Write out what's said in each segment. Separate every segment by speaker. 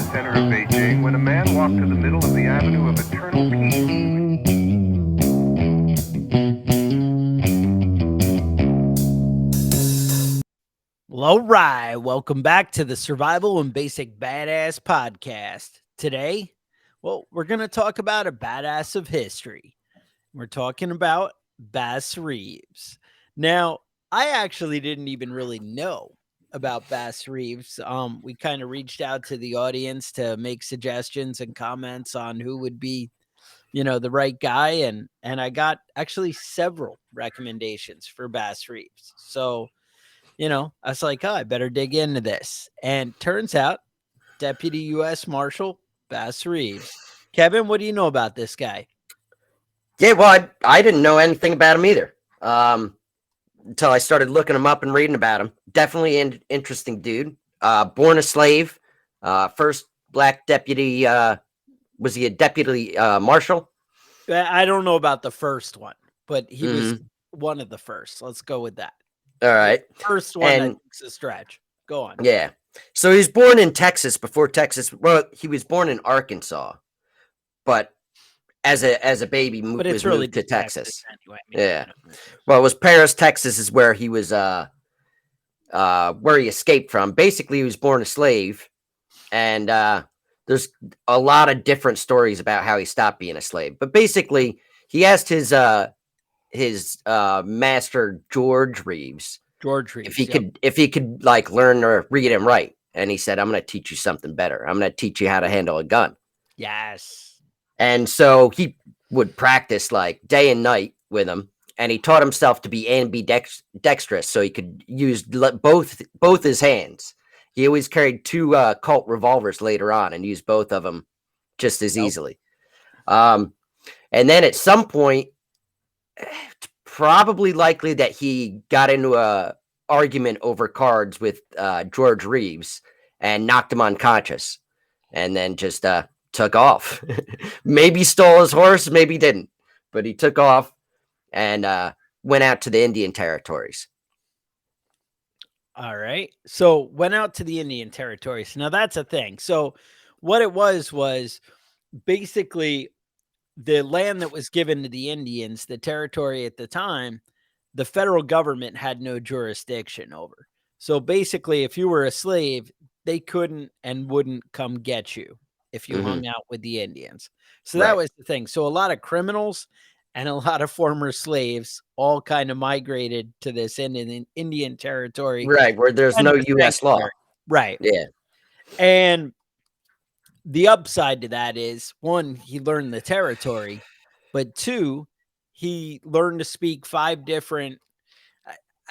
Speaker 1: the center of Beijing when a man walked to the middle of the Avenue of Eternal Peace.
Speaker 2: Well, all right. Welcome back to the Survival and Basic Badass Podcast. Today, we're going to talk about a badass of history. We're talking about Bass Reeves. Now, I actually didn't even really know about Bass Reeves. We kind of reached out to the audience to make suggestions and comments on who would be, the right guy, and I got actually several recommendations for Bass Reeves. So, I was like, oh, I better dig into this. And turns out, Deputy U.S. Marshal Bass Reeves. Kevin, what do you know about this guy?
Speaker 3: Yeah, well, I didn't know anything about him either until I started looking him up and reading about him. Definitely an interesting dude. Born a slave, first black deputy. Was he a deputy marshal?
Speaker 2: I don't know about the first one, but he was
Speaker 3: Mhm.
Speaker 2: one of the first. Let's go with that.
Speaker 3: All right.
Speaker 2: First one, I
Speaker 3: And
Speaker 2: think's a stretch. Go on.
Speaker 3: yeah, so he was born in Texas before Texas. Well, he was born in Arkansas, but as a baby
Speaker 2: But it's
Speaker 3: was
Speaker 2: really
Speaker 3: moved to
Speaker 2: just Texas
Speaker 3: Texas.
Speaker 2: anyway.
Speaker 3: Yeah. Well, it was Paris, Texas, is where he was. Where he escaped from. Basically, he was born a slave, and there's a lot of different stories about how he stopped being a slave. But basically, he asked his master George Reeves
Speaker 2: George
Speaker 3: if
Speaker 2: Reeves.
Speaker 3: he could like learn or read and write, and he said, "I'm going to teach you something better. I'm going to teach you how to handle a gun."
Speaker 2: Yes.
Speaker 3: And so he would practice like day and night with him, and he taught himself to be ambidextrous, so he could use both his hands. He always carried two Colt revolvers later on, and used both of them just as easily. And then at some point, it's probably likely that he got into a argument over cards with George Reeves and knocked him unconscious, and then just took off. Maybe stole his horse, maybe didn't, but he took off and went out to the Indian territories.
Speaker 2: All right. So went out to the Indian territories. Now that's a thing. So what it was basically the land that was given to the Indians, the territory at the time, the federal government had no jurisdiction over. So basically, if you were a slave, they couldn't and wouldn't come get you if you hung out with the Indians. So that
Speaker 3: Right.
Speaker 2: was the thing. So a lot of criminals and a lot of former slaves all kind of migrated to this Indian territory.
Speaker 3: Right, where there's
Speaker 2: Kind
Speaker 3: no
Speaker 2: of a
Speaker 3: U.S. law.
Speaker 2: sanctuary. Right.
Speaker 3: Yeah.
Speaker 2: And the upside to that is, one, he learned the territory, but two, he learned to speak five different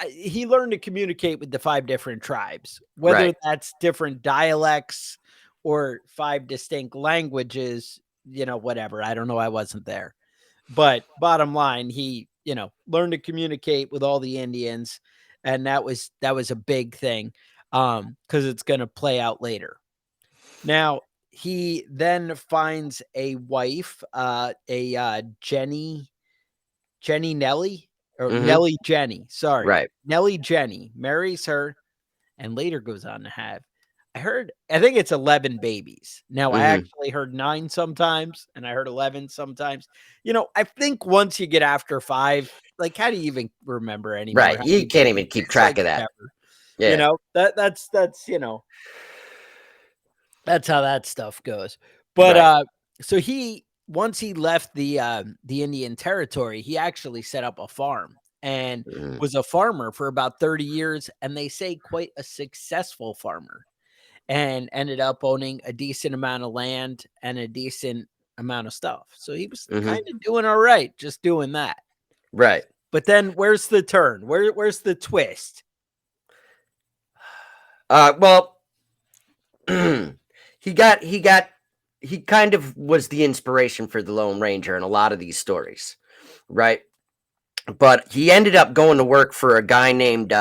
Speaker 2: he learned to communicate with the five different tribes, whether
Speaker 3: Right.
Speaker 2: that's different dialects or five distinct languages, whatever. I don't know. I wasn't there. But bottom line, he, learned to communicate with all the Indians, and that was a big thing, because it's going to play out later. Now, he then finds a wife, Jenny Nelly, or
Speaker 3: Mm-hmm.
Speaker 2: Nellie Jenny, sorry.
Speaker 3: Right.
Speaker 2: Nellie Jenny marries her and later goes on to have, I think it's 11 babies. Now, I
Speaker 3: Mm-hmm.
Speaker 2: actually heard 9 sometimes, and I heard 11 sometimes. I think once you get after 5, like, how do you even remember anymore
Speaker 3: Right.
Speaker 2: how
Speaker 3: You
Speaker 2: many
Speaker 3: can't even
Speaker 2: babies?
Speaker 3: keep
Speaker 2: It's like,
Speaker 3: track of that.
Speaker 2: whatever.
Speaker 3: Yeah.
Speaker 2: That's how that stuff goes.
Speaker 3: Right.
Speaker 2: But so once he left the Indian territory, he actually set up a farm and
Speaker 3: Mhm.
Speaker 2: was a farmer for about 30 years, and they say quite a successful farmer, and ended up owning a decent amount of land and a decent amount of stuff. So he was
Speaker 3: Mhm.
Speaker 2: kind of doing all right, just doing that.
Speaker 3: Right.
Speaker 2: But then where's the turn? Where's the twist?
Speaker 3: Well, he kind of was the inspiration for the Lone Ranger in a lot of these stories, right? But he ended up going to work for a guy named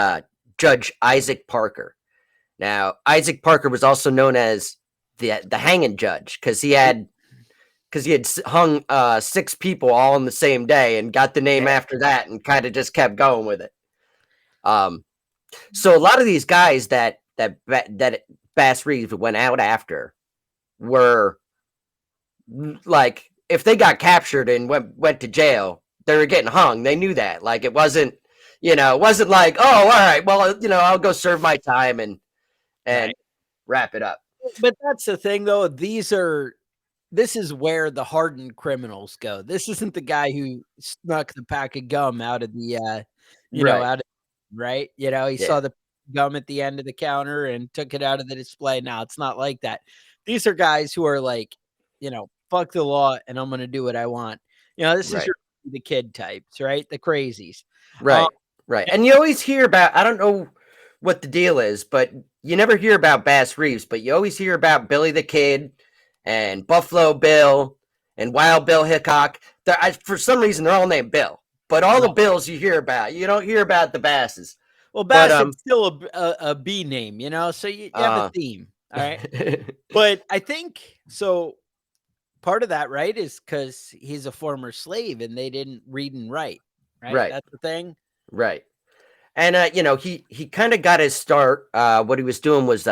Speaker 3: Judge Isaac Parker. Now, Isaac Parker was also known as the hanging judge because he had hung 6 people all in the same day and got the name
Speaker 2: Yeah.
Speaker 3: after that and kind of just kept going with it. So a lot of these guys that Bass Reeves went out after, were like, if they got captured and went to jail, they were getting hung. They knew that. Like, it wasn't, it wasn't like, oh, all right, well, I'll go serve my time and
Speaker 2: Right.
Speaker 3: wrap it up.
Speaker 2: But that's the thing, though. This is where the hardened criminals go. This isn't the guy who snuck the pack of gum out of the,
Speaker 3: Right.
Speaker 2: out of, right? He
Speaker 3: Yeah.
Speaker 2: saw the gum at the end of the counter and took it out of the display. Now it's not like that. These are guys who are like, fuck the law and I'm going to do what I want. This is
Speaker 3: Right.
Speaker 2: the kid types, right? The crazies.
Speaker 3: Right. Right. And you always hear about, I don't know what the deal is, but you never hear about Bass Reeves, but you always hear about Billy the Kid and Buffalo Bill and Wild Bill Hickok. For some reason, they're all named Bill, but all the Bills you hear about, you don't hear about the Basses.
Speaker 2: Well, Bassett's still a B name, so you have a theme. All right. But I think so. Part of that, right, is because he's a former slave and they didn't read and write. Right. That's the thing.
Speaker 3: Right. And, he kind of got his start. What he was doing was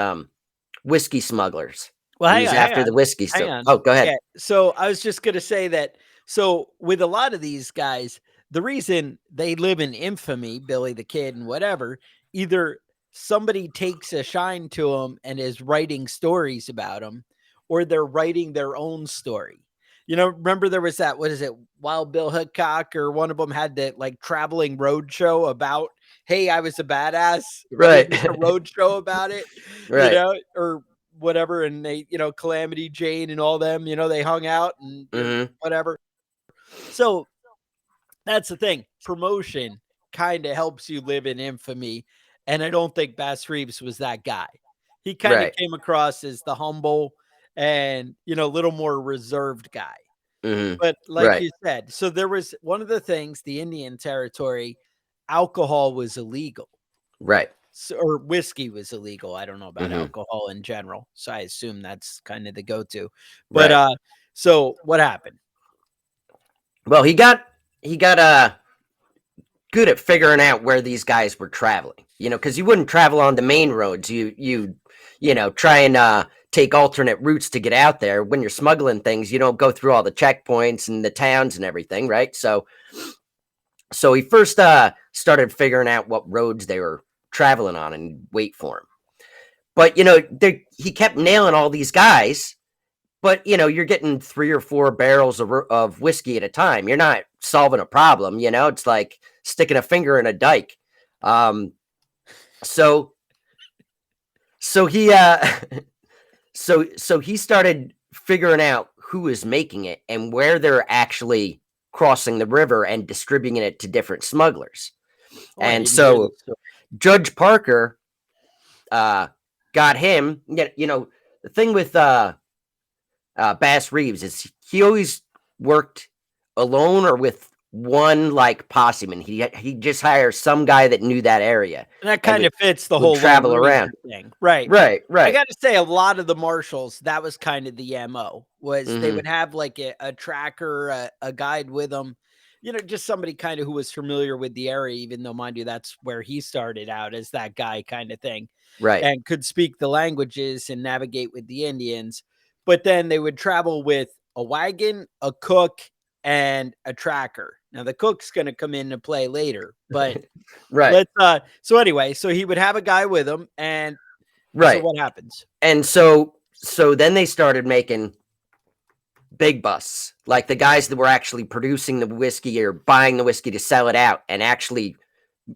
Speaker 3: whiskey smugglers.
Speaker 2: Well,
Speaker 3: he was after the whiskey. Oh, go ahead.
Speaker 2: Yeah. So I was just going to say that. So with a lot of these guys, the reason they live in infamy, Billy the Kid and whatever, either somebody takes a shine to them and is writing stories about them, or they're writing their own story. Remember there was that, what is it, Wild Bill Hickok, or one of them had that like traveling road show about, hey, I was a badass,
Speaker 3: right?
Speaker 2: A road show about it,
Speaker 3: right?
Speaker 2: Or whatever, and they, Calamity Jane and all them, they hung out and whatever. So that's the thing. Promotion kind of helps you live in infamy, and I don't think Bass Reeves was that guy. He kind of came across as the humble and, a little more reserved guy. But like you said, so there was one of the things, the Indian Territory, alcohol was illegal.
Speaker 3: Right.
Speaker 2: So, or whiskey was illegal. I don't know about alcohol in general. So I assume that's kind of the go-to. But so what happened?
Speaker 3: Well, he got good at figuring out where these guys were traveling, because you wouldn't travel on the main roads. You try and take alternate routes to get out there. When you're smuggling things, you don't go through all the checkpoints and the towns and everything, right? So he first started figuring out what roads they were traveling on and wait for him. But he kept nailing all these guys. But you're getting 3 or 4 barrels of whiskey at a time. You're not solving a problem. It's like sticking a finger in a dike. So he so he started figuring out who is making it and where they're actually crossing the river and distributing it to different smugglers. And so Judge Parker got him. The thing with Bass Reeves is he always worked alone or with one like posseman. He just hires some guy that knew that area,
Speaker 2: and that kind of fits the whole
Speaker 3: travel around
Speaker 2: thing. Right. I got to say, a lot of the marshals, that was kind of the MO. Was they would have like a tracker, a guide with them, just somebody kind of who was familiar with the area, even though, mind you, that's where he started out, as that guy kind of thing,
Speaker 3: right?
Speaker 2: And could speak the languages and navigate with the Indians. But then they would travel with a wagon, a cook, and a tracker. Now the cook's going to come into play later, but so anyway, so he would have a guy with him, and so what happens?
Speaker 3: And so then they started making big busts, like the guys that were actually producing the whiskey or buying the whiskey to sell it out, and actually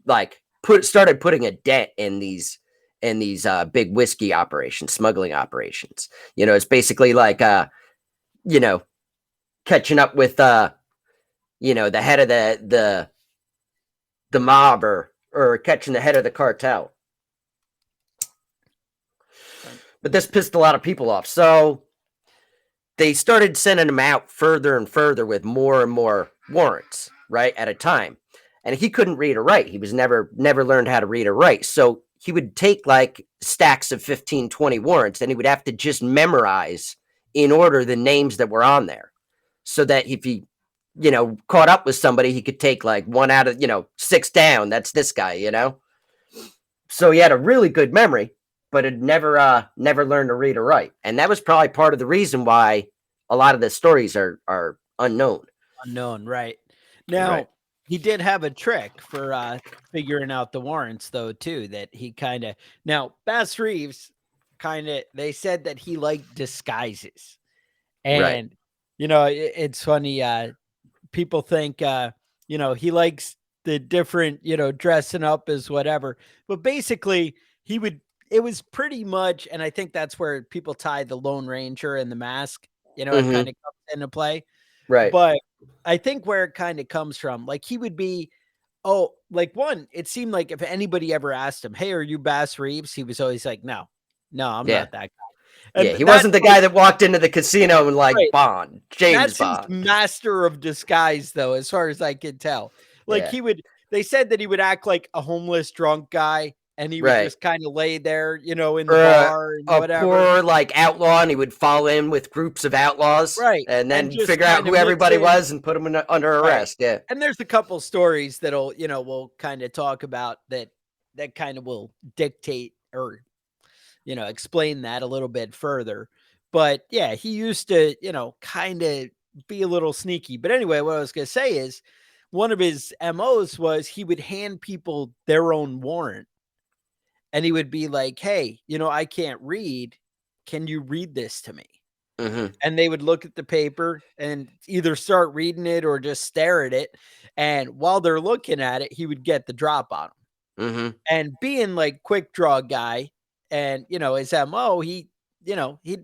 Speaker 3: like started putting a dent in these big whiskey operations, smuggling operations. It's basically like catching up with the head of the mob or catching the head of the cartel. But this pissed a lot of people off. So they started sending him out further and further with more and more warrants, right, at a time. And he couldn't read or write. He was never learned how to read or write. So he would take like stacks of 15, 20 warrants, and he would have to just memorize in order the names that were on there, so that if he, caught up with somebody, he could take like 1 out of, 6 down. That's this guy, So he had a really good memory. but had never learned to read or write. And that was probably part of the reason why a lot of the stories are unknown.
Speaker 2: Unknown, right?
Speaker 3: Right.
Speaker 2: Now, he did have a trick for figuring out the warrants, though, too. That he kind of now Bass Reeves they said that he liked disguises,
Speaker 3: Right.
Speaker 2: and it's funny. People think he likes the different dressing up as whatever, but basically he would. It was pretty much, and I think that's where people tie the Lone Ranger and the mask. It
Speaker 3: Hmm.
Speaker 2: kind of comes into play.
Speaker 3: Right.
Speaker 2: But I think where it kind of comes from, like he would be, like one, it seemed like if anybody ever asked him, "Hey, are you Bass Reeves?" He was always like, "No, no, I'm
Speaker 3: Yeah.
Speaker 2: not that guy."
Speaker 3: Yeah.
Speaker 2: And
Speaker 3: He
Speaker 2: that's
Speaker 3: wasn't the
Speaker 2: like,
Speaker 3: guy that walked into the casino and like
Speaker 2: right.
Speaker 3: Bond, James
Speaker 2: That's his
Speaker 3: Bond.
Speaker 2: master of disguise, though, as far as I could tell. Like
Speaker 3: Yeah.
Speaker 2: they said that he would act like a homeless drunk guy and he would
Speaker 3: Right.
Speaker 2: just kind of lay there, in the
Speaker 3: Or
Speaker 2: bar and
Speaker 3: a
Speaker 2: whatever.
Speaker 3: poor like outlaw, and he would fall in with groups of outlaws
Speaker 2: Right.
Speaker 3: and
Speaker 2: And
Speaker 3: then
Speaker 2: just
Speaker 3: figure out
Speaker 2: kind
Speaker 3: who
Speaker 2: of mix
Speaker 3: everybody
Speaker 2: in.
Speaker 3: was and put them under
Speaker 2: Right.
Speaker 3: arrest. Yeah.
Speaker 2: And there's a couple stories that'll, we'll kind of talk about that kind of will dictate or, explain that a little bit further. But yeah, he used to, kind of be a little sneaky. But anyway, what I was going to say is one of his MOs was he would hand people their own warrant and he would be like, "Hey, I can't read. Can you read this to me?"
Speaker 3: Hmm.
Speaker 2: And they would look at the paper and either start reading it or just stare at it. And while they're looking at it, he would get the drop on them.
Speaker 3: Hmm.
Speaker 2: And being like quick draw guy and his MO, he'd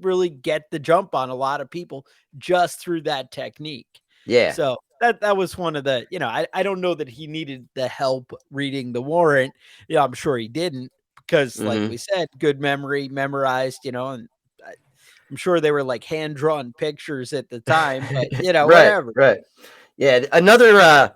Speaker 2: really get the jump on a lot of people just through that technique.
Speaker 3: Yeah.
Speaker 2: So that was one of the, I don't know that he needed the help reading the warrant. Yeah, I'm sure he didn't because like
Speaker 3: Hmm.
Speaker 2: we said, good memory, memorized, and I'm sure they were like hand drawn pictures at the time, but
Speaker 3: Right.
Speaker 2: whatever.
Speaker 3: Right. Yeah. Another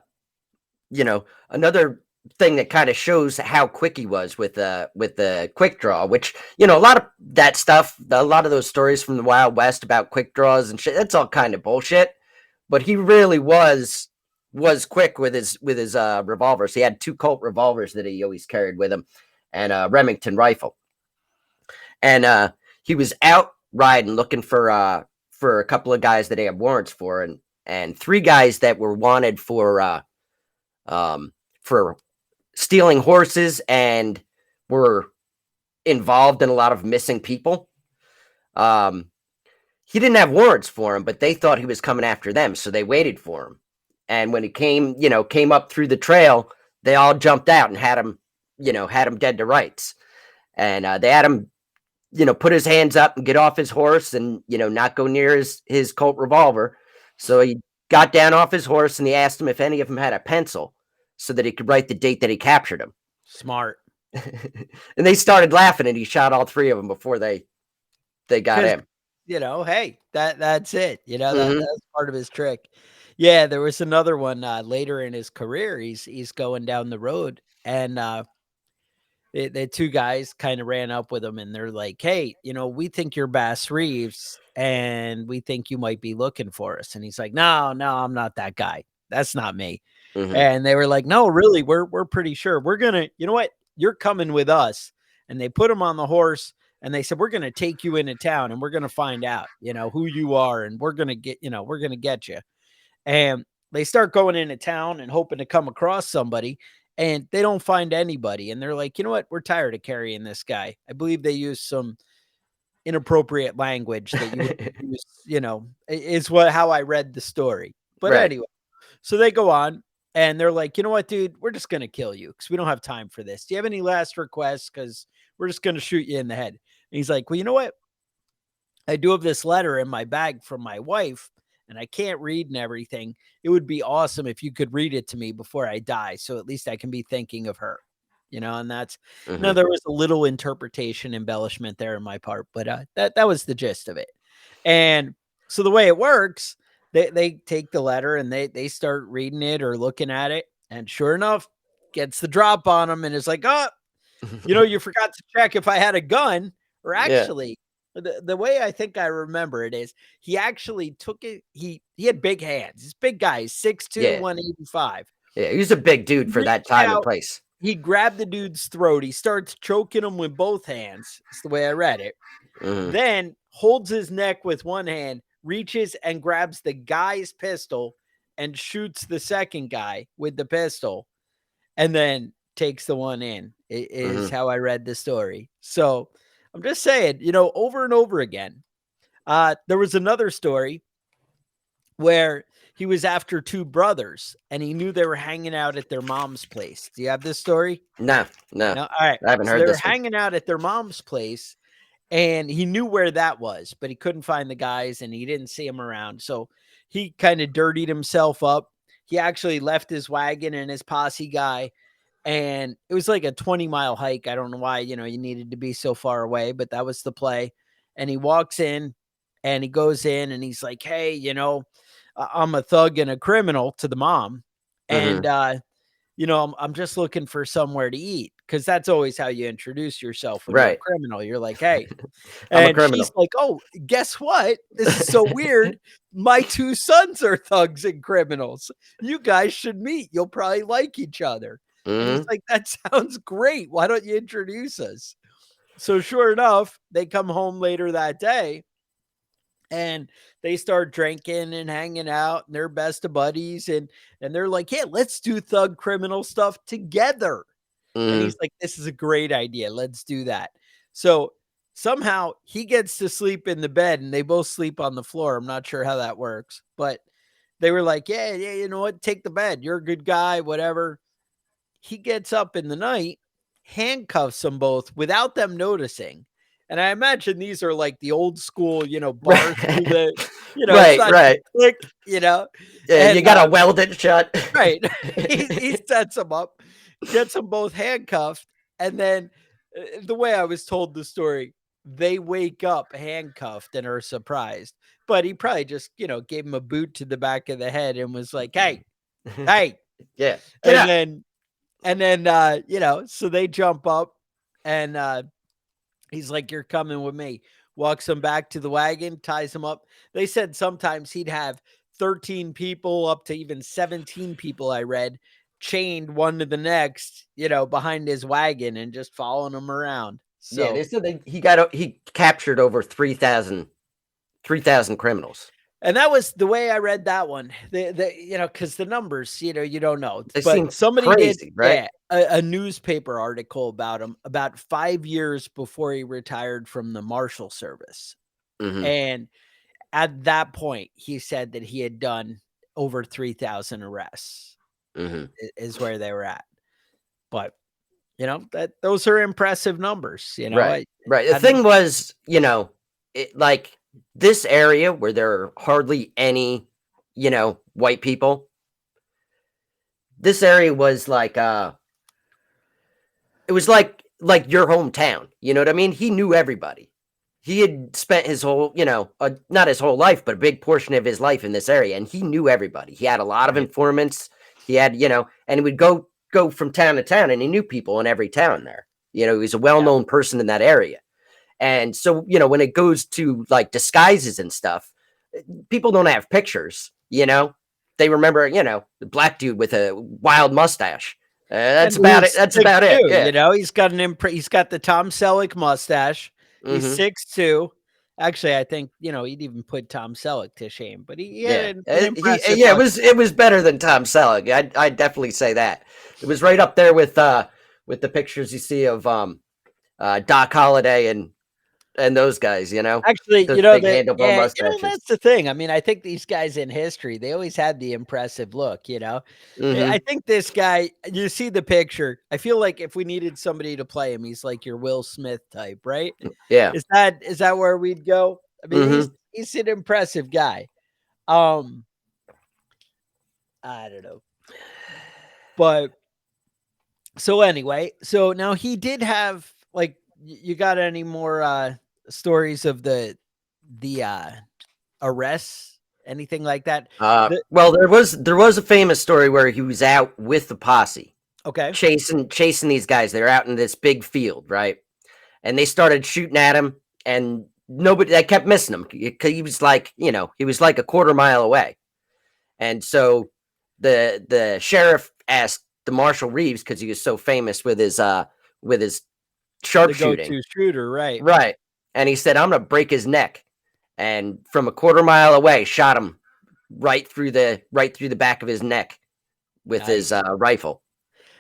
Speaker 3: thing that kind of shows how quick he was with the quick draw, which a lot of that stuff, a lot of those stories from the Wild West about quick draws and shit, that's all kind of bullshit. But he really was quick with his revolvers. He had 2 Colt revolvers that he always carried with him, and a Remington rifle. And he was out riding looking for a couple of guys that he had warrants for, and 3 guys that were wanted for stealing horses and were involved in a lot of missing people. He didn't have warrants for him, but they thought he was coming after them, so they waited for him. And when he came up through the trail, they all jumped out and had him dead to rights. And they had him, put his hands up and get off his horse and, not go near his Colt revolver. So he got down off his horse and he asked him if any of them had a pencil so that he could write the date that he captured him.
Speaker 2: Smart.
Speaker 3: And they started laughing and he shot all 3 of them before they got him.
Speaker 2: Hey, that's it.
Speaker 3: Mhm.
Speaker 2: That's part of his trick. Yeah, there was another one later in his career. He's going down the road and the 2 guys kind of ran up with him and they're like, "Hey, we think you're Bass Reeves and we think you might be looking for us." And he's like, "No, no, I'm not that guy. That's not me."
Speaker 3: Mhm.
Speaker 2: And they were like, "No, really, we're pretty sure. We're gonna, you know what? You're coming with us." And they put him on the horse and they said, "We're gonna take you into town and we're gonna find out, who you are, and we're gonna get you." And they start going into town and hoping to come across somebody, and they don't find anybody. And they're like, "You know what? We're tired of carrying this guy." I believe they use some inappropriate language that you would use, is how I read the story. But
Speaker 3: Right.
Speaker 2: anyway, so they go on and they're like, "You know what, dude? We're just going to kill you because we don't have time for this. Do you have any last requests? Because we're just going to shoot you in the head." And he's like, "Well, you know what? I do have this letter in my bag from my wife and I can't read and everything. It would be awesome if you could read it to me before I die. So at least I can be thinking of her." And that's now
Speaker 3: Mhm.
Speaker 2: there was a little interpretation embellishment there in my part, but that was the gist of it. And so the way it works, they take the letter and they start reading it or looking at it, and sure enough, gets the drop on them and is like, "Oh, you forgot to check if I had a gun." Or
Speaker 3: Yeah.
Speaker 2: actually, the way I think I remember it is he actually took it. He had big hands. He's a big guy. He's 6'2",
Speaker 3: Yeah.
Speaker 2: 185.
Speaker 3: Yeah. He was a big
Speaker 2: He
Speaker 3: dude for that
Speaker 2: reached
Speaker 3: time and
Speaker 2: out
Speaker 3: place.
Speaker 2: he grabbed the dude's throat. He starts choking him with both hands. That's the way I read it.
Speaker 3: Mhm.
Speaker 2: Then holds his neck with one hand, reaches and grabs the guy's pistol and shoots the second guy with the pistol, and then takes the one in. It is how I read the story. So I'm just saying, over and over again. There was another story where he was after two brothers and he knew they were hanging out at their mom's place. Do you have this story?
Speaker 3: No.
Speaker 2: No. All right.
Speaker 3: I haven't
Speaker 2: So
Speaker 3: heard
Speaker 2: they were
Speaker 3: this one.
Speaker 2: hanging out at their mom's place and he knew where that was, but he couldn't find the guys and he didn't see them around. So he kind of dirtied himself up. He actually left his wagon and his posse guy, and it was like a 20-mile hike. I don't know why, you needed to be so far away, but that was the play. And he walks in and he goes in and he's like, hey, I'm a thug and a criminal to the mom. And, I'm just looking for somewhere to eat, because that's always how you introduce yourself when you're a
Speaker 3: Right.
Speaker 2: criminal. You're like, hey,
Speaker 3: I'm a
Speaker 2: and
Speaker 3: criminal.
Speaker 2: she's like, oh, guess what? This is so weird. My two sons are thugs and criminals. You guys should meet. You'll probably like each other. And he's
Speaker 3: Mhm.
Speaker 2: like, that sounds great. Why don't you introduce us? So sure enough, they come home later that day and they start drinking and hanging out and they're best of buddies. And they're like, yeah, let's do thug criminal stuff together. And
Speaker 3: Mhm.
Speaker 2: he's like, this is a great idea. Let's do that. So somehow he gets to sleep in the bed and they both sleep on the floor. I'm not sure how that works, but they were like, yeah, you know what? Take the bed. You're a good guy, whatever. He gets up in the night, handcuffs them both without them noticing. And I imagine these are like the old school, bars through the, it's
Speaker 3: Right,
Speaker 2: not
Speaker 3: right.
Speaker 2: just click,
Speaker 3: Yeah,
Speaker 2: and
Speaker 3: you gotta weld it shut.
Speaker 2: right. He sets them up, gets them both handcuffed, and then the way I was told the story, they wake up handcuffed and are surprised. But he probably just, gave him a boot to the back of the head and was like, hey, hey.
Speaker 3: Yeah. Get
Speaker 2: And
Speaker 3: up.
Speaker 2: then, so they jump up and he's like, you're coming with me. Walks them back to the wagon, ties them up. They said sometimes he'd have 13 people, up to even 17 people, I read, chained one to the next, behind his wagon and just following them around.
Speaker 3: Yeah,
Speaker 2: So,
Speaker 3: they said he captured over 3,000 criminals.
Speaker 2: and that was the way I read that one. Because the numbers, you don't know.
Speaker 3: They
Speaker 2: But
Speaker 3: seem
Speaker 2: somebody did,
Speaker 3: crazy, right?
Speaker 2: a newspaper article about him about 5 years before he retired from the Marshal Service.
Speaker 3: Mhm.
Speaker 2: And at that point, he said that he had done over 3,000 arrests,
Speaker 3: Mhm.
Speaker 2: is where they were at. But, those are impressive numbers,
Speaker 3: Right. Right. The
Speaker 2: I
Speaker 3: thing was, like this area where there are hardly any, white people. This area was like it was like your hometown. You know what I mean? He knew everybody. He had spent his whole, not his whole life, but a big portion of his life in this area, and he knew everybody. He had a lot of
Speaker 2: Right.
Speaker 3: informants. He had, and he would go from town to town, and he knew people in every town there. He was a well-known person in that area. And so, when it goes to like disguises and stuff, people don't have pictures, They remember, the black dude with a wild mustache. That's
Speaker 2: And
Speaker 3: about it.
Speaker 2: he's
Speaker 3: That's about it.
Speaker 2: 6'2",
Speaker 3: Yeah.
Speaker 2: he's got he's got the Tom Selleck mustache. He's
Speaker 3: Mhm.
Speaker 2: 6'2". Actually, I think, he'd even put Tom Selleck to shame, but he
Speaker 3: Yeah.
Speaker 2: had an impressive
Speaker 3: Yeah,
Speaker 2: mustache.
Speaker 3: it was better than Tom Selleck. I'd definitely say that. It was right up there with the pictures you see of Doc Holliday and those guys,
Speaker 2: Actually,
Speaker 3: those big handlebar mustaches.
Speaker 2: that's the thing. I mean, I think these guys in history, they always had the impressive look, I
Speaker 3: Mhm.
Speaker 2: think this guy, you see the picture. I feel like if we needed somebody to play him, he's like your Will Smith type, right?
Speaker 3: Yeah.
Speaker 2: Is that where we'd go? I mean,
Speaker 3: Mhm.
Speaker 2: he's an impressive guy. I don't know. But so anyway, so now he did have like you got any more stories of the arrests, anything like that?
Speaker 3: Well, there was a famous story where he was out with the posse
Speaker 2: Okay.
Speaker 3: chasing these guys. They're out in this big field, right? And they started shooting at him, and they kept missing him because he was like, he was like a quarter mile away. And so the sheriff asked the Marshall Reeves because he was so famous with his
Speaker 2: The
Speaker 3: sharpshooting.
Speaker 2: go-to shooter, right?
Speaker 3: Right. And he said, I'm going to break his neck. And from a quarter mile away, shot him right through the back of his neck with his rifle.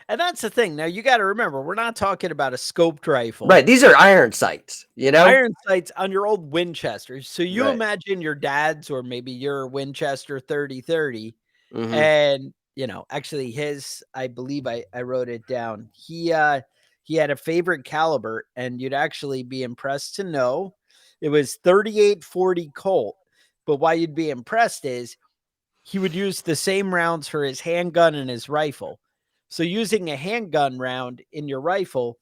Speaker 2: And that's the thing. Now you got to remember, we're not talking about a scoped rifle.
Speaker 3: Right. These are iron sights, you know?
Speaker 2: Iron sights on your old Winchesters. So you
Speaker 3: Right.
Speaker 2: imagine your dad's or maybe your Winchester 30-30.
Speaker 3: Mhm.
Speaker 2: And, actually his, I believe I wrote it down. He had a favorite caliber, and you'd actually be impressed to know it was 38-40 Colt. But why you'd be impressed is he would use the same rounds for his handgun and his rifle. So using a handgun round in your rifle,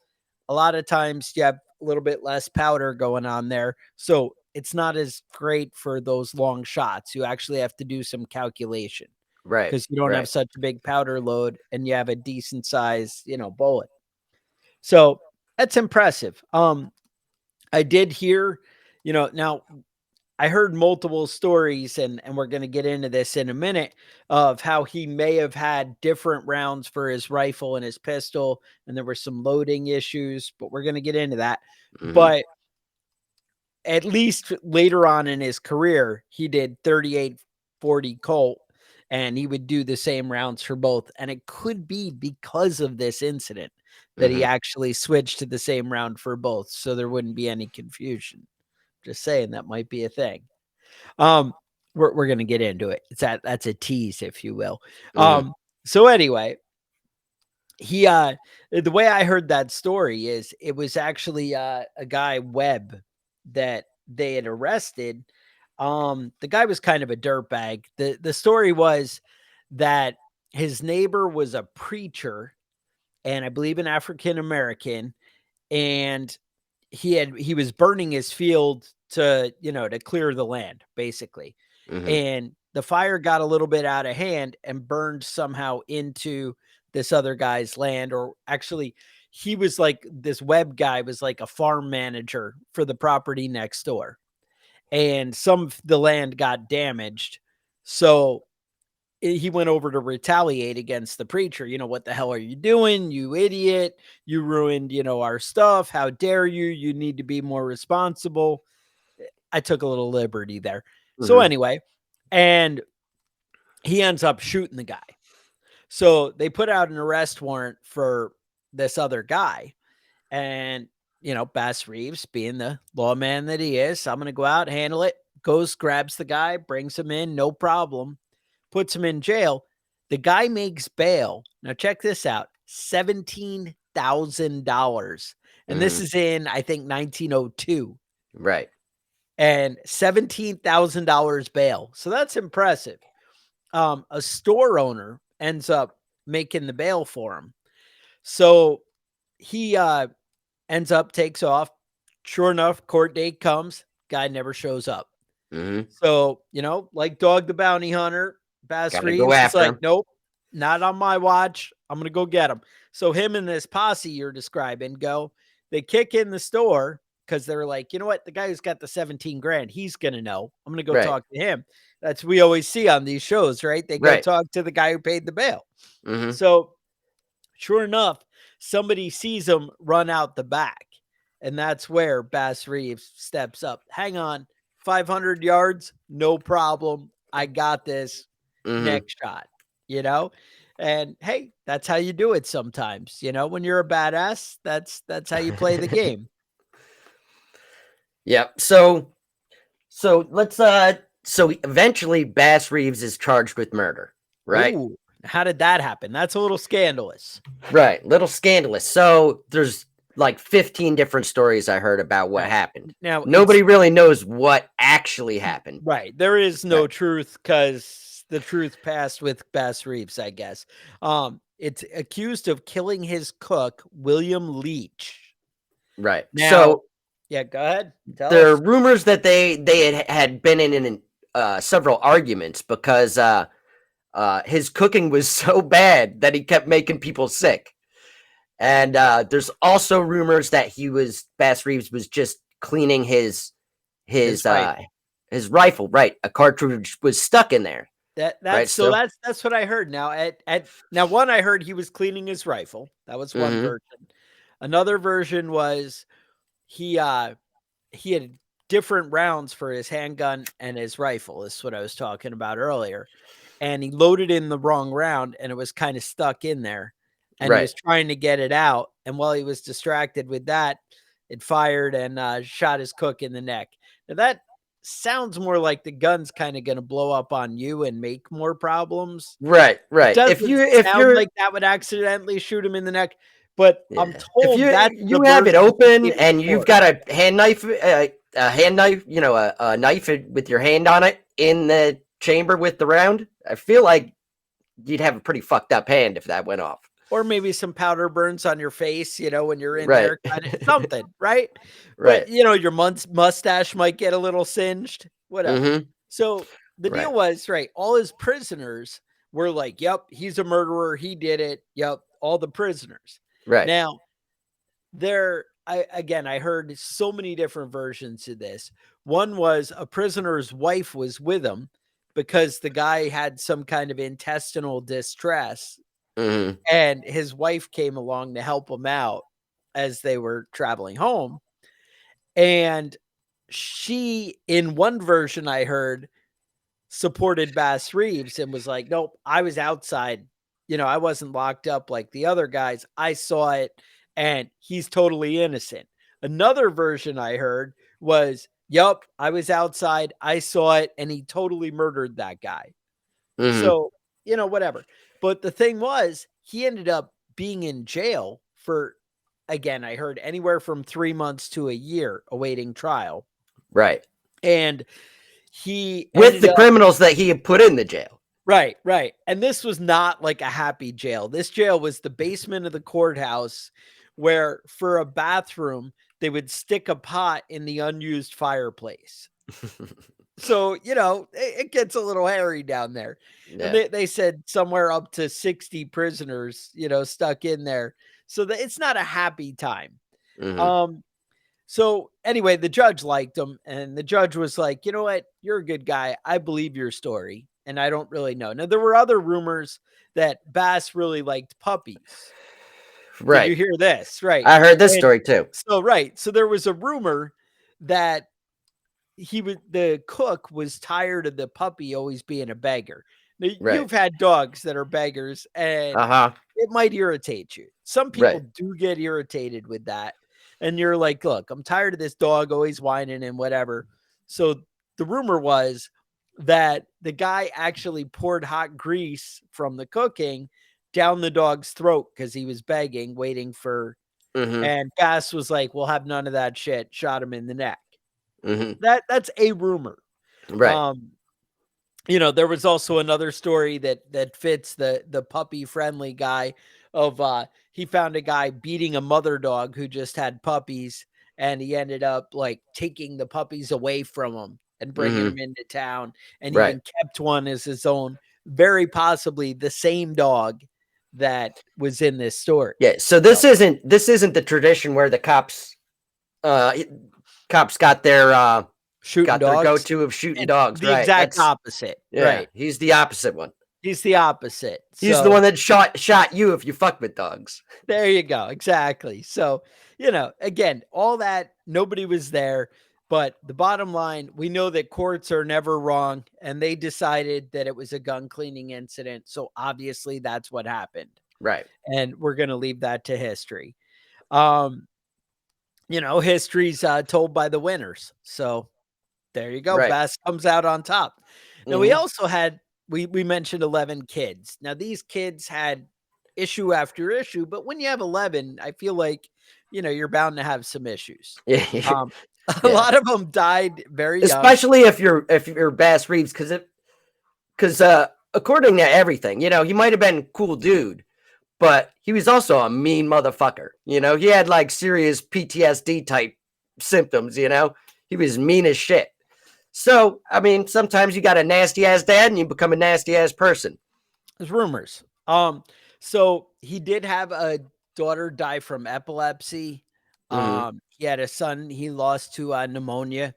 Speaker 2: a lot of times you have a little bit less powder going on there. So it's not as great for those long shots. You actually have to do some calculation
Speaker 3: Right.
Speaker 2: because you don't
Speaker 3: right.
Speaker 2: have such a big powder load and you have a decent size, bullet. So that's impressive. I did hear, now I heard multiple stories, and we're going to get into this in a minute, of how he may have had different rounds for his rifle and his pistol, and there were some loading issues, but we're going to get into that.
Speaker 3: Mhm.
Speaker 2: But at least later on in his career, he did 38-40 Colt, and he would do the same rounds for both. And it could be because of this incident that he
Speaker 3: Mhm.
Speaker 2: actually switched to the same round for both, so there wouldn't be any confusion. Just saying that might be a thing. We're gonna get into it. That's a tease, if you will.
Speaker 3: Mhm.
Speaker 2: So anyway, he the way I heard that story is it was actually a guy, Webb, that they had arrested. The guy was kind of a dirtbag. The story was that his neighbor was a preacher, and I believe an African American, and he was burning his field to clear the land, basically.
Speaker 3: Mhm.
Speaker 2: And the fire got a little bit out of hand and burned somehow into this other guy's land. Or actually, he was like, this Webb guy was like a farm manager for the property next door, and some of the land got damaged. So he went over to retaliate against the preacher. What the hell are you doing? You idiot. You ruined, our stuff. How dare you? You need to be more responsible. I took a little liberty there. So
Speaker 3: Mhm.
Speaker 2: anyway, and he ends up shooting the guy. So they put out an arrest warrant for this other guy. And, Bass Reeves, being the lawman that he is, I'm going to go out, handle it. Goes, grabs the guy, brings him in, no problem. Puts him in jail. The guy makes bail. Now check this out. $17,000. And this
Speaker 3: Mhm.
Speaker 2: is in, I think, 1902.
Speaker 3: Right.
Speaker 2: And $17,000 bail. So that's impressive. A store owner ends up making the bail for him. So he ends up, takes off. Sure enough, court date comes. Guy never shows up.
Speaker 3: Mhm.
Speaker 2: So, like Dog the Bounty Hunter, Bass
Speaker 3: Gotta go
Speaker 2: Reeves is
Speaker 3: after
Speaker 2: like,
Speaker 3: him.
Speaker 2: nope, not on my watch. I'm going to go get him. So him and this posse you're describing go, they kick in the store because they're like, you know what? The guy who's got the 17 grand, he's going to know. I'm going to go
Speaker 3: Right.
Speaker 2: talk to him. That's we always see on these shows, right? They go
Speaker 3: Right.
Speaker 2: talk to the guy who paid the bail.
Speaker 3: Mhm.
Speaker 2: So sure enough, somebody sees him run out the back. And that's where Bass Reeves steps up. Hang on, 500 yards, no problem. I got this.
Speaker 3: Mhm.
Speaker 2: Next shot, And hey, that's how you do it sometimes. When you're a badass, that's how you play the game.
Speaker 3: Yep. So let's so eventually Bass Reeves is charged with murder, right?
Speaker 2: Ooh, how did that happen? That's a little scandalous.
Speaker 3: Right. Little scandalous. So there's like 15 different stories I heard about what
Speaker 2: Right.
Speaker 3: happened.
Speaker 2: Now,
Speaker 3: Nobody really knows what actually happened.
Speaker 2: right. There is no
Speaker 3: Right.
Speaker 2: truth because the truth passed with Bass Reeves, I guess. It's accused of killing his cook, William Leach.
Speaker 3: Right.
Speaker 2: Now,
Speaker 3: So
Speaker 2: yeah, go ahead. Tell
Speaker 3: there are
Speaker 2: us.
Speaker 3: rumors that they had been in several arguments because his cooking was so bad that he kept making people sick. And there's also rumors that Bass Reeves was just cleaning his
Speaker 2: His rifle.
Speaker 3: rifle. Right, a cartridge was stuck in there,
Speaker 2: That's
Speaker 3: right?
Speaker 2: so
Speaker 3: Still.
Speaker 2: that's what I heard. Now at now one I heard he was cleaning his rifle. That was one
Speaker 3: Hmm.
Speaker 2: version. Another version was he he had different rounds for his handgun and his rifle. This is what I was talking about earlier. And he loaded in the wrong round and it was kind of stuck in there. And he
Speaker 3: Right.
Speaker 2: was trying to get it out. And while he was distracted with that, it fired and shot his cook in the neck. Now that sounds more like the gun's kind of going to blow up on you and make more problems.
Speaker 3: Right.
Speaker 2: It
Speaker 3: Right.
Speaker 2: doesn't
Speaker 3: If
Speaker 2: sound
Speaker 3: you're
Speaker 2: like that would accidentally shoot him in the neck, but I'm
Speaker 3: Yeah. If
Speaker 2: told that's the
Speaker 3: you have it
Speaker 2: version he
Speaker 3: open
Speaker 2: gave in
Speaker 3: and you've
Speaker 2: court.
Speaker 3: got a hand knife, a knife with your hand on it in the chamber with the round, I feel like you'd have a pretty fucked up hand if that went off.
Speaker 2: Or maybe some powder burns on your face, when you're in
Speaker 3: Right.
Speaker 2: there, kind of something, right? But
Speaker 3: Right.
Speaker 2: your mustache might get a little singed, whatever.
Speaker 3: Mm-hmm.
Speaker 2: So the deal
Speaker 3: Right.
Speaker 2: was, right, all his prisoners were like, yep, he's a murderer, he did it. Yep, all the prisoners.
Speaker 3: Right.
Speaker 2: Now, I heard so many different versions of this. One was a prisoner's wife was with him because the guy had some kind of intestinal distress
Speaker 3: Mm-hmm.
Speaker 2: and his wife came along to help him out as they were traveling home. And she, in one version I heard, supported Bass Reeves and was like, nope, I was outside. I wasn't locked up like the other guys. I saw it and he's totally innocent. Another version I heard was, yup, I was outside. I saw it and he totally murdered that guy.
Speaker 3: Mm-hmm.
Speaker 2: So, whatever. But the thing was, he ended up being in jail for, again, I heard anywhere from 3 months to a year awaiting trial.
Speaker 3: Right.
Speaker 2: And he
Speaker 3: With
Speaker 2: ended
Speaker 3: the
Speaker 2: up,
Speaker 3: criminals that he had put in the jail.
Speaker 2: right, right. And this was not like a happy jail. This jail was the basement of the courthouse where for a bathroom, they would stick a pot in the unused fireplace. So, it gets a little hairy down there. And
Speaker 3: Yeah.
Speaker 2: they said somewhere up to 60 prisoners, stuck in there. So that it's not a happy time.
Speaker 3: Mm-hmm.
Speaker 2: So anyway, the judge liked him and the judge was like, you know what? You're a good guy. I believe your story. And I don't really know. Now there were other rumors that Bass really liked puppies. Did you
Speaker 3: Right.
Speaker 2: hear this? Right.
Speaker 3: I heard this
Speaker 2: And
Speaker 3: story too.
Speaker 2: so, right. So there was a rumor that the cook was tired of the puppy always being a beggar. Now,
Speaker 3: Right.
Speaker 2: you've had dogs that are beggars and
Speaker 3: Uh-huh.
Speaker 2: it might irritate you. Some people
Speaker 3: Right.
Speaker 2: do get irritated with that. And you're like, look, I'm tired of this dog always whining and whatever. So the rumor was that the guy actually poured hot grease from the cooking down the dog's throat because he was begging, waiting for,
Speaker 3: Mm-hmm.
Speaker 2: and Bass was like, we'll have none of that shit. Shot him in the neck.
Speaker 3: Mm-hmm.
Speaker 2: That's a rumor.
Speaker 3: Right.
Speaker 2: There was also another story that fits the puppy friendly guy of he found a guy beating a mother dog who just had puppies and he ended up like taking the puppies away from him and bringing
Speaker 3: Mm-hmm.
Speaker 2: them into town and
Speaker 3: Right.
Speaker 2: even kept one as his own, very possibly the same dog that was in this story.
Speaker 3: Yeah. So this isn't the tradition where the cops got their
Speaker 2: Shooting dogs.
Speaker 3: go-to of shooting
Speaker 2: It's
Speaker 3: dogs,
Speaker 2: the
Speaker 3: right?
Speaker 2: exact opposite.
Speaker 3: Yeah,
Speaker 2: Right.
Speaker 3: he's the opposite one.
Speaker 2: He's the opposite.
Speaker 3: He's the
Speaker 2: So-
Speaker 3: one that shot you if you fuck with dogs.
Speaker 2: There you go. Exactly. So, again, all that, nobody was there. But the bottom line, we know that courts are never wrong. And they decided that it was a gun cleaning incident. So obviously that's what happened.
Speaker 3: Right.
Speaker 2: And we're going to leave that to history. History's told by the winners. So there you go.
Speaker 3: Right.
Speaker 2: Bass comes out on top. Now, we
Speaker 3: Mhm.
Speaker 2: also had, we mentioned 11 kids. Now, these kids had issue after issue, but when you have 11, I feel like, you're bound to have some issues.
Speaker 3: Yeah.
Speaker 2: A
Speaker 3: Yeah.
Speaker 2: lot of them died very young.
Speaker 3: Especially if you're Bass Reeves, because according to everything, he might have been a cool dude, but he was also a mean motherfucker. He had like serious PTSD type symptoms. He was mean as shit. So, I mean, sometimes you got a nasty ass dad and you become a nasty ass person.
Speaker 2: There's rumors. So he did have a daughter die from epilepsy.
Speaker 3: Mhm.
Speaker 2: He had a son he lost to pneumonia.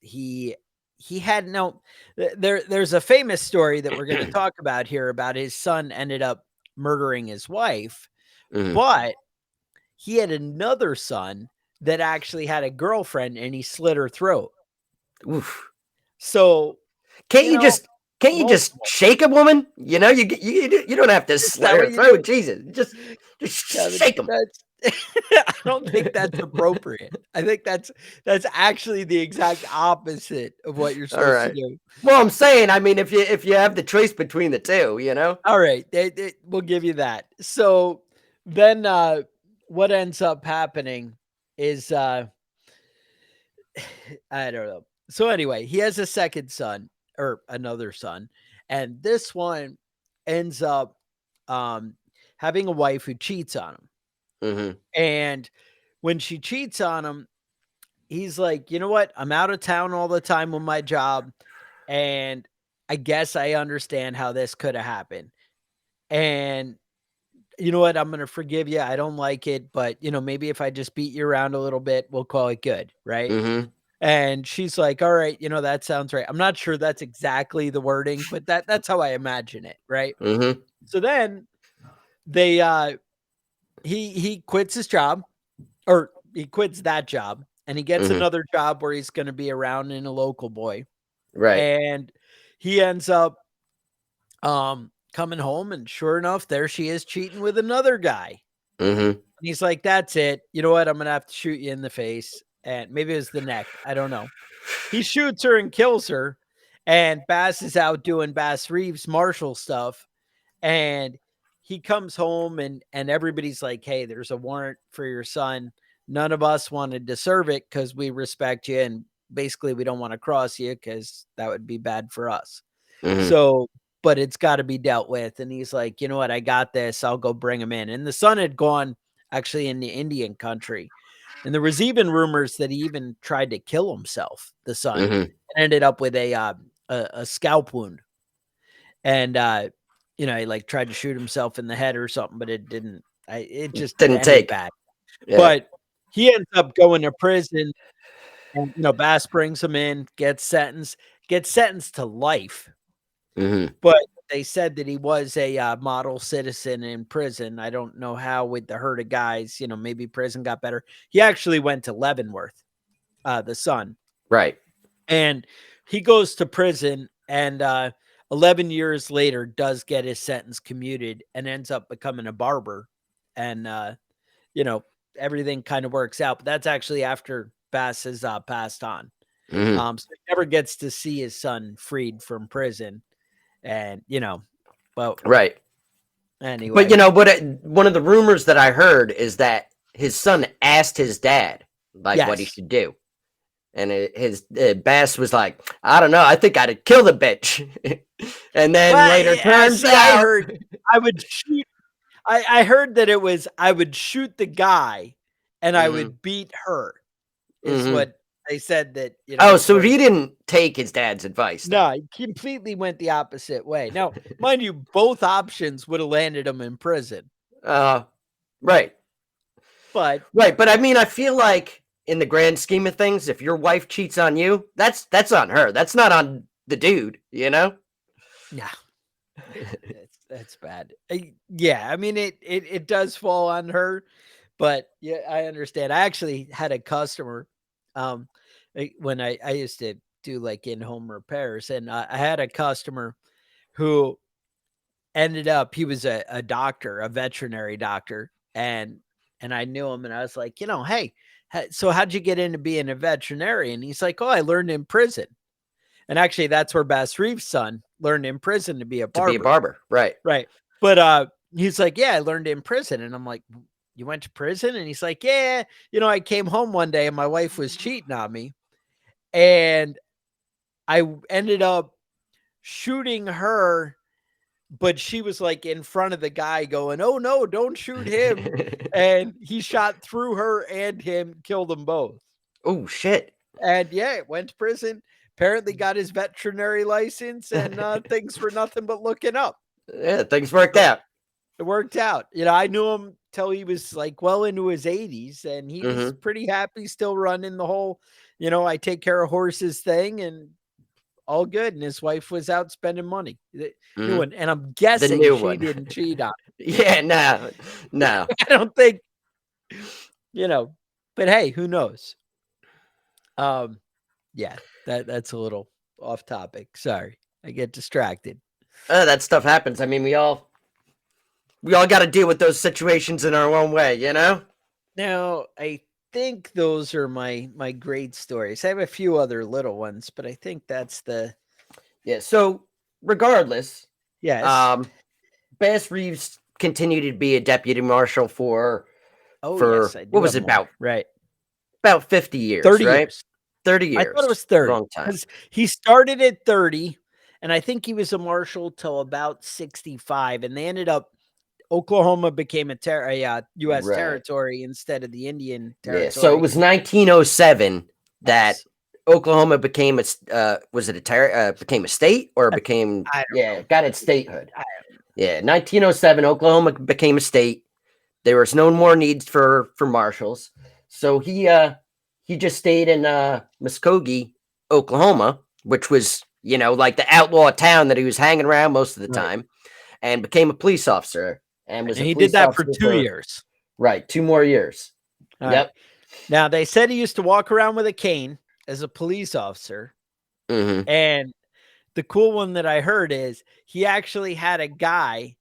Speaker 2: He he had no there's a famous story that we're going to talk about here about his son ended up murdering his wife,
Speaker 3: Mhm.
Speaker 2: but he had another son that actually had a girlfriend and he slit her throat.
Speaker 3: Oof.
Speaker 2: So,
Speaker 3: Can't
Speaker 2: you
Speaker 3: you
Speaker 2: know,
Speaker 3: just can't you just
Speaker 2: multiple.
Speaker 3: shake a woman? You know, you don't have to
Speaker 2: Is
Speaker 3: slit
Speaker 2: that
Speaker 3: her
Speaker 2: what you do?
Speaker 3: throat. Jesus, just
Speaker 2: Kevin,
Speaker 3: shake them.
Speaker 2: that's I don't think that's appropriate. I think that's actually the exact opposite of what you're
Speaker 3: All
Speaker 2: supposed to
Speaker 3: right.
Speaker 2: do.
Speaker 3: Well, I'm saying, I mean, if you have the choice between the two, you know.
Speaker 2: All right, we'll give you that. So then, what ends up happening is, I don't know. So anyway, he has a second son or another son, and this one ends up um, having a wife who cheats on him.
Speaker 3: Hmm.
Speaker 2: And when she cheats on him, he's like, you know what? I'm out of town all the time with my job, and I guess I understand how this could have happened. And you know what? I'm going to forgive you. I don't like it, but maybe if I just beat you around a little bit, we'll call it good, right?
Speaker 3: Hmm.
Speaker 2: And she's like, "All right, that sounds right." I'm not sure that's exactly the wording, but that's how I imagine it, right?
Speaker 3: Hmm.
Speaker 2: So then they he quits his job, or he quits that job, and he gets
Speaker 3: Hmm.
Speaker 2: another job where he's going to be around in a local boy.
Speaker 3: Right.
Speaker 2: And he ends up coming home, and sure enough, there she is cheating with another guy.
Speaker 3: Hmm.
Speaker 2: And he's like, "That's it. You know what? I'm going to have to shoot you in the face." And maybe it was the neck. I don't know. He shoots her and kills her, and Bass is out doing Bass Reeves Marshall stuff, and he comes home and everybody's like, "Hey, there's a warrant for your son. None of us wanted to serve it because we respect you, and basically we don't want to cross you because that would be bad for us.
Speaker 3: Hmm.
Speaker 2: So, but it's got to be dealt with." And he's like, "You know what? I got this. I'll go bring him in." And the son had gone actually in the Indian country, and there was even rumors that he even tried to kill himself, the son,
Speaker 3: Hmm.
Speaker 2: and ended up with a scalp wound. And he like tried to shoot himself in the head or something, but it didn't. It just
Speaker 3: Didn't
Speaker 2: ended
Speaker 3: take.
Speaker 2: bad.
Speaker 3: Yeah.
Speaker 2: But he ends up going to prison, and Bass brings him in, gets sentenced to life.
Speaker 3: Hmm.
Speaker 2: But they said that he was a model citizen in prison. I don't know how with the herd of guys. Maybe prison got better. He actually went to Leavenworth, the son,
Speaker 3: Right.
Speaker 2: and he goes to prison, and 11 years later does get his sentence commuted and ends up becoming a barber. And you know everything kind of works out, but that's actually after Bass has passed on.
Speaker 3: Hmm.
Speaker 2: So he never gets to see his son freed from prison. And but
Speaker 3: Right. But
Speaker 2: anyway,
Speaker 3: you know what? One of the rumors that I heard is that his son asked his dad like what he
Speaker 2: yes.
Speaker 3: should do, and his Bass was like, "I don't know. I think I'd kill the bitch." And then
Speaker 2: Well,
Speaker 3: later turns
Speaker 2: see, I
Speaker 3: out,
Speaker 2: heard I would shoot. I heard that it was I would shoot the guy and I
Speaker 3: hmm
Speaker 2: would beat her, is
Speaker 3: hmm
Speaker 2: what they said that,
Speaker 3: oh, so
Speaker 2: according.
Speaker 3: he didn't take his dad's advice then.
Speaker 2: No, he completely went the opposite way. Now, mind you, both options would have landed him in prison,
Speaker 3: Uh, right,
Speaker 2: but
Speaker 3: right. But I mean, I feel like in the grand scheme of things, if your wife cheats on you, that's on her. That's not on the dude. You know.
Speaker 2: yeah, that's bad. Yeah, I mean it does fall on her, but yeah, I understand. I actually had a customer, um, when I used to do like in-home repairs, and I had a customer who ended up he was a doctor, a veterinary doctor, and I knew him, and I was like, "Hey, so how'd you get into being a veterinarian?" He's like, "Oh, I learned in prison." And actually, that's where Bass Reeves' son learned in prison to be a
Speaker 3: To be a
Speaker 2: barber.
Speaker 3: barber, right?
Speaker 2: Right. But he's like, "Yeah, I learned in prison." And I'm like, "You went to prison?" And he's like, "Yeah, I came home one day and my wife was cheating on me. And ended up shooting her, but she was like in front of the guy going, 'Oh no, don't shoot him.' And he shot through her and him, killed them both."
Speaker 3: Oh shit!
Speaker 2: And yeah, went to prison. Apparently got his veterinary license, and things were nothing but looking up.
Speaker 3: Yeah, things worked
Speaker 2: So
Speaker 3: out.
Speaker 2: it worked out. I knew him till he was like well into his 80s, and he was
Speaker 3: Hmm.
Speaker 2: pretty happy still running the whole, I take care of horses thing. And all good. And his wife was out spending money. New
Speaker 3: Mhm.
Speaker 2: one. And I'm guessing
Speaker 3: new
Speaker 2: she
Speaker 3: one.
Speaker 2: didn't cheat on
Speaker 3: Yeah, no, no.
Speaker 2: I don't think, but hey, who knows? Yeah, that's a little off topic. Sorry. I get distracted.
Speaker 3: That stuff happens. I mean, we all got to deal with those situations in our own way, you know?
Speaker 2: Now, I think those are my great stories. I have a few other little ones, but I think that's the
Speaker 3: Yeah. So, regardless,
Speaker 2: yes.
Speaker 3: Bass Reeves continued to be a deputy marshal for
Speaker 2: Oh
Speaker 3: for
Speaker 2: yes, I do
Speaker 3: what was
Speaker 2: have
Speaker 3: it,
Speaker 2: more. Right.
Speaker 3: about 50 years,
Speaker 2: 30
Speaker 3: right?
Speaker 2: years.
Speaker 3: 30
Speaker 2: I
Speaker 3: years.
Speaker 2: thought it was 30
Speaker 3: Long time.
Speaker 2: because he started at 30, and I think he was a marshal till about 65, and they ended up Oklahoma became a U.S.
Speaker 3: Right.
Speaker 2: territory instead of the Indian
Speaker 3: Yeah.
Speaker 2: territory.
Speaker 3: So it was 1907 that
Speaker 2: Yes.
Speaker 3: Oklahoma became was it became a state or became
Speaker 2: I don't know.
Speaker 3: got its statehood. Yeah, 1907 Oklahoma became a state. There was no more needs for marshals. So he just stayed in Muskogee, Oklahoma, which was, like the outlaw town that he was hanging around most of the
Speaker 2: Right.
Speaker 3: time, and became a police officer and was
Speaker 2: And
Speaker 3: a
Speaker 2: he
Speaker 3: police
Speaker 2: did that for
Speaker 3: officer
Speaker 2: 2 years.
Speaker 3: Right, 2 more years.
Speaker 2: All
Speaker 3: Yep.
Speaker 2: right. Now they said he used to walk around with a cane as a police officer,
Speaker 3: Mhm.
Speaker 2: and the cool one that I heard is he actually had a guy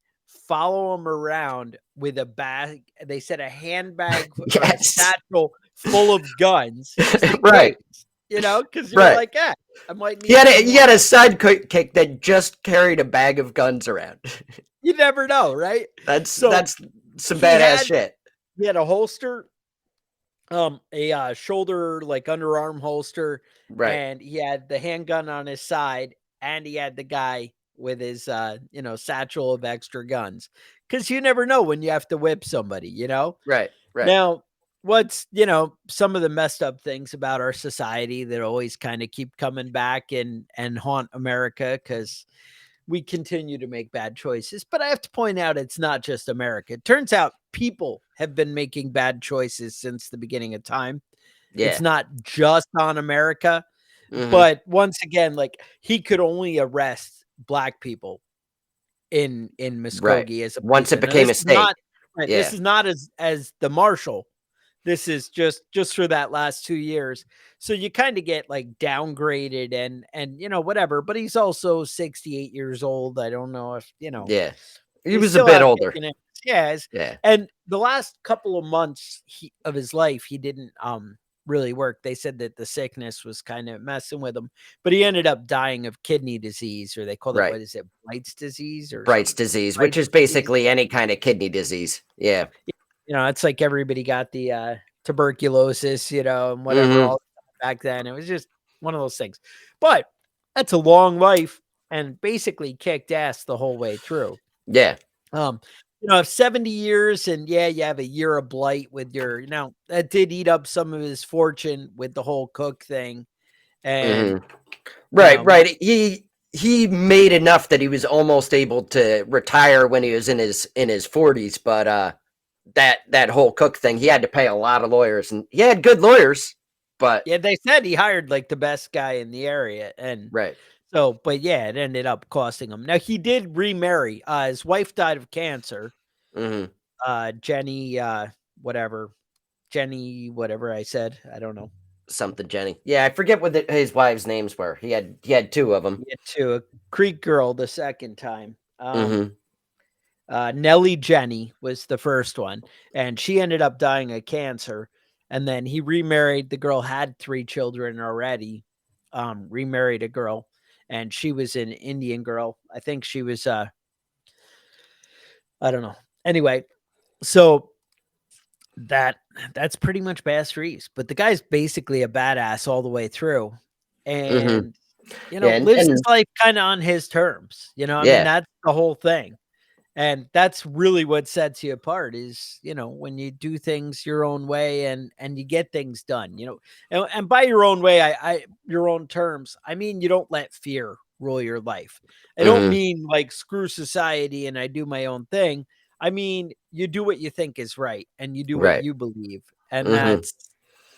Speaker 2: follow him around with a bag. They said a handbag or a
Speaker 3: Yes.
Speaker 2: satchel full of guns, just in
Speaker 3: Right.
Speaker 2: case, because you're
Speaker 3: Right.
Speaker 2: like, yeah, I might need.
Speaker 3: He had
Speaker 2: some
Speaker 3: he
Speaker 2: more."
Speaker 3: had a sidekick that just carried a bag of guns around.
Speaker 2: You never know, right?
Speaker 3: That's
Speaker 2: So
Speaker 3: some
Speaker 2: he
Speaker 3: badass
Speaker 2: had-
Speaker 3: shit.
Speaker 2: He had a holster, a shoulder like underarm holster,
Speaker 3: Right.
Speaker 2: and he had the handgun on his side, and he had the guy with his satchel of extra guns, because you never know when you have to whip somebody.
Speaker 3: Right.
Speaker 2: Now, what's some of the messed up things about our society that always kind of keep coming back and haunt America, because we continue to make bad choices. But I have to point out, it's not just America. It turns out people have been making bad choices since the beginning of time.
Speaker 3: Yeah.
Speaker 2: It's not just on America.
Speaker 3: Mhm.
Speaker 2: But once again, like, he could only arrest black people in Muskogee as a
Speaker 3: Once it
Speaker 2: policeman. Now,
Speaker 3: became a
Speaker 2: this is
Speaker 3: state.
Speaker 2: not- right,
Speaker 3: Yeah.
Speaker 2: this is not as the marshal. This is just for that last 2 years. So you kind of get like downgraded and whatever, but he's also 68 years old. I don't know if,
Speaker 3: Yeah. He
Speaker 2: he's
Speaker 3: was a
Speaker 2: still
Speaker 3: bit
Speaker 2: out
Speaker 3: older.
Speaker 2: kicking it. Yes.
Speaker 3: Yeah.
Speaker 2: And the last couple of months of his life, he didn't really work. They said that the sickness was kind of messing with him, but he ended up dying of kidney disease, or they call it,
Speaker 3: Right.
Speaker 2: what is it, Bright's disease or
Speaker 3: Bright's
Speaker 2: something?
Speaker 3: disease, which
Speaker 2: Bright's
Speaker 3: is basically any kind of kidney disease. Yeah.
Speaker 2: It's like everybody got the tuberculosis, and whatever
Speaker 3: Mhm.
Speaker 2: all back then. It was just one of those things. But that's a long life and basically kicked ass the whole way through.
Speaker 3: Yeah.
Speaker 2: 70 years, and yeah, you have a year of blight with your, that did eat up some of his fortune with the whole Cook thing. And
Speaker 3: Mhm. Right. He made enough that he was almost able to retire when he was in his 40s, but that whole Cook thing, he had to pay a lot of lawyers, and he had good lawyers, but
Speaker 2: yeah, they said he hired like the best guy in the area. And
Speaker 3: right.
Speaker 2: so, but yeah, it ended up costing him. Now, he did remarry. His wife died of cancer.
Speaker 3: Mhm.
Speaker 2: Jenny, whatever I said. I don't know.
Speaker 3: Something Jenny. Yeah, I forget what his wives' names were. He had 2 of them.
Speaker 2: Get to a Creek girl the second time.
Speaker 3: Mhm.
Speaker 2: Nellie Jenny was the first one, and she ended up dying of cancer. And then he remarried. The girl had 3 children already. Remarried a girl, and she was an Indian girl. I think she was I don't know. Anyway, so that's pretty much Bass Reeves. But the guy's basically a badass all the way through. And
Speaker 3: Yeah,
Speaker 2: lives his
Speaker 3: and
Speaker 2: life kind of on his terms. I mean,
Speaker 3: Yeah.
Speaker 2: that's the whole thing. And that's really what sets you apart is, when you do things your own way and you get things done, and by your own way, I your own terms, I mean, you don't let fear rule your life. I don't
Speaker 3: Mhm.
Speaker 2: mean like screw society and I do my own thing. I mean, you do what you think is right and you do what
Speaker 3: Right.
Speaker 2: you believe. And
Speaker 3: Mhm.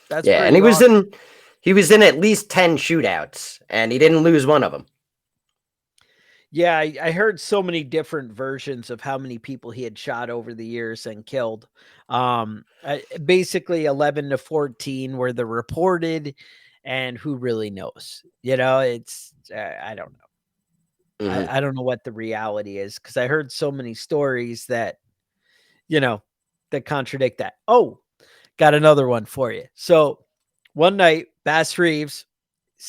Speaker 2: that's
Speaker 3: Yeah, and
Speaker 2: pretty awesome.
Speaker 3: He was in at least 10 shootouts, and he didn't lose one of them.
Speaker 2: Yeah, I heard so many different versions of how many people he had shot over the years and killed. Basically 11 to 14 were the reported, and who really knows? It's I don't know.
Speaker 3: Mhm.
Speaker 2: I don't know what the reality is, because I heard so many stories that you know that contradict that. Oh, got another one for you. So one night, Bass Reeves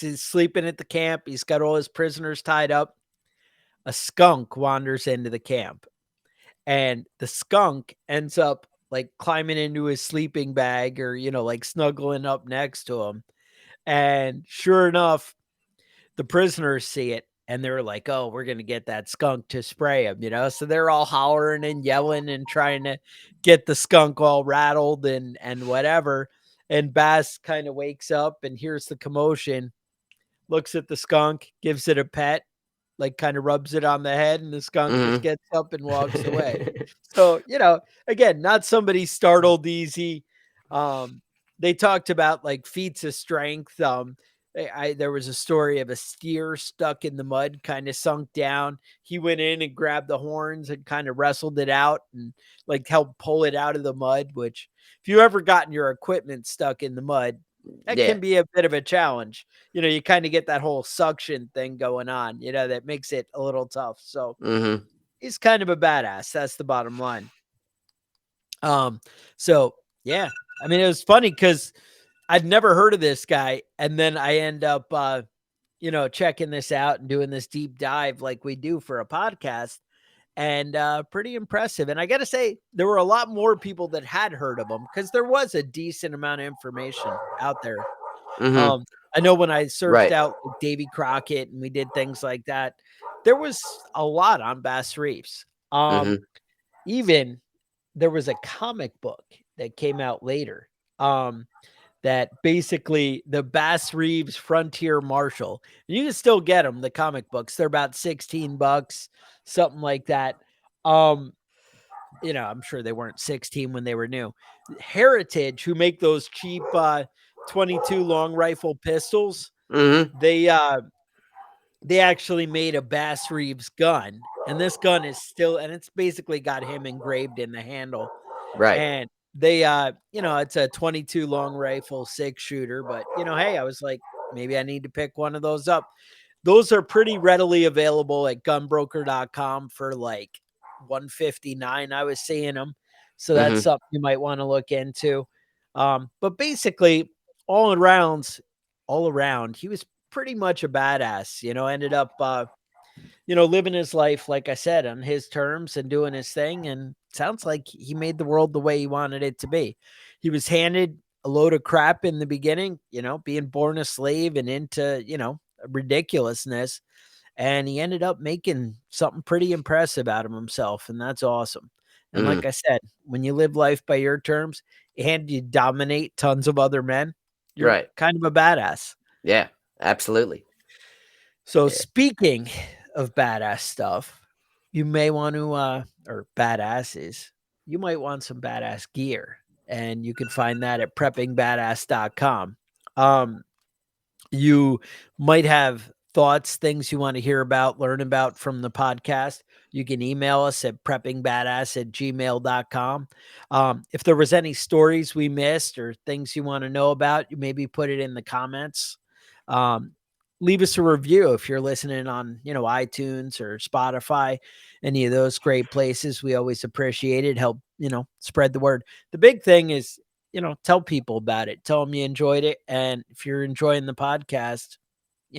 Speaker 2: is sleeping at the camp. He's got all his prisoners tied up. A skunk wanders into the camp, and the skunk ends up like climbing into his sleeping bag, or like snuggling up next to him. And sure enough, the prisoners see it, and they're like, oh, we're gonna get that skunk to spray him. So they're all hollering and yelling and trying to get the skunk all rattled and whatever. And Bass kind of wakes up and hears the commotion, looks at the skunk, gives it a pet, like kind of rubs it on the head, and the skunk just
Speaker 3: Mhm.
Speaker 2: gets up and walks away. So, again, not somebody startled easy. They talked about like feats of strength. There was a story of a steer stuck in the mud, kind of sunk down. He went in and grabbed the horns and kind of wrestled it out and like helped pull it out of the mud, which if you ever gotten your equipment stuck in the mud, that
Speaker 3: Yeah.
Speaker 2: can be a bit of a challenge. You kind of get that whole suction thing going on, that makes it a little tough. So
Speaker 3: Mhm.
Speaker 2: he's kind of a badass. That's the bottom line. So yeah, I mean, it was funny because I'd never heard of this guy. And then I end up, checking this out and doing this deep dive like we do for a podcast, and pretty impressive. And I got to say, there were a lot more people that had heard of him, because there was a decent amount of information out there.
Speaker 3: Mhm.
Speaker 2: I know when I searched
Speaker 3: Right.
Speaker 2: out like Davy Crockett and we did things like that, there was a lot on Bass Reeves.
Speaker 3: Mhm.
Speaker 2: Even there was a comic book that came out later, that basically the Bass Reeves Frontier Marshal. You can still get them, the comic books. They're about $16, something like that. I'm sure they weren't 16 when they were new. Heritage, who make those cheap 22 long rifle pistols,
Speaker 3: Mhm.
Speaker 2: they actually made a Bass Reeves gun, and this gun is still, and it's basically got him engraved in the handle.
Speaker 3: Right.
Speaker 2: And they it's a 22 long rifle 6-shooter, but hey, I was like, maybe I need to pick one of those up. Those are pretty readily available at gunbroker.com for like $159. I was seeing them. So that's
Speaker 3: Mhm.
Speaker 2: something you might want to look into. But basically, all around, he was pretty much a badass. Ended up living his life, like I said, on his terms and doing his thing. And sounds like he made the world the way he wanted it to be. He was handed a load of crap in the beginning, being born a slave and into, ridiculousness. And he ended up making something pretty impressive out of himself. And that's awesome. And like
Speaker 3: Mhm.
Speaker 2: I said, when you live life by your terms and you dominate tons of other men, you're
Speaker 3: Right.
Speaker 2: kind of a badass.
Speaker 3: Yeah. Absolutely.
Speaker 2: So
Speaker 3: Yeah.
Speaker 2: speaking of badass stuff, you may want to or badasses, you might want some badass gear. And you can find that at preppingbadass.com. You might have thoughts, things you want to hear about, learn about from the podcast. You can email us at preppingbadass@gmail.com. If there was any stories we missed or things you want to know about, you maybe put it in the comments. Um, Leave us a review if you're listening on, iTunes or Spotify, any of those great places. We always appreciate it. Help, spread the word. The big thing is, tell people about it. Tell them you enjoyed it. And if you're enjoying the podcast,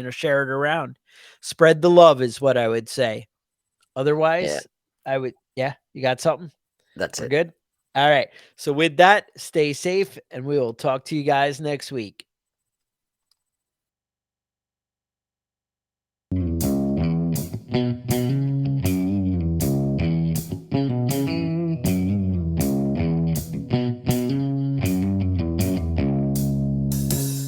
Speaker 2: share it around. Spread the love is what I would say.
Speaker 3: Yeah.
Speaker 2: Otherwise, yeah, you got something?
Speaker 3: That's
Speaker 2: We're
Speaker 3: it.
Speaker 2: good. All right. So with that, stay safe, and we will talk to you guys next week.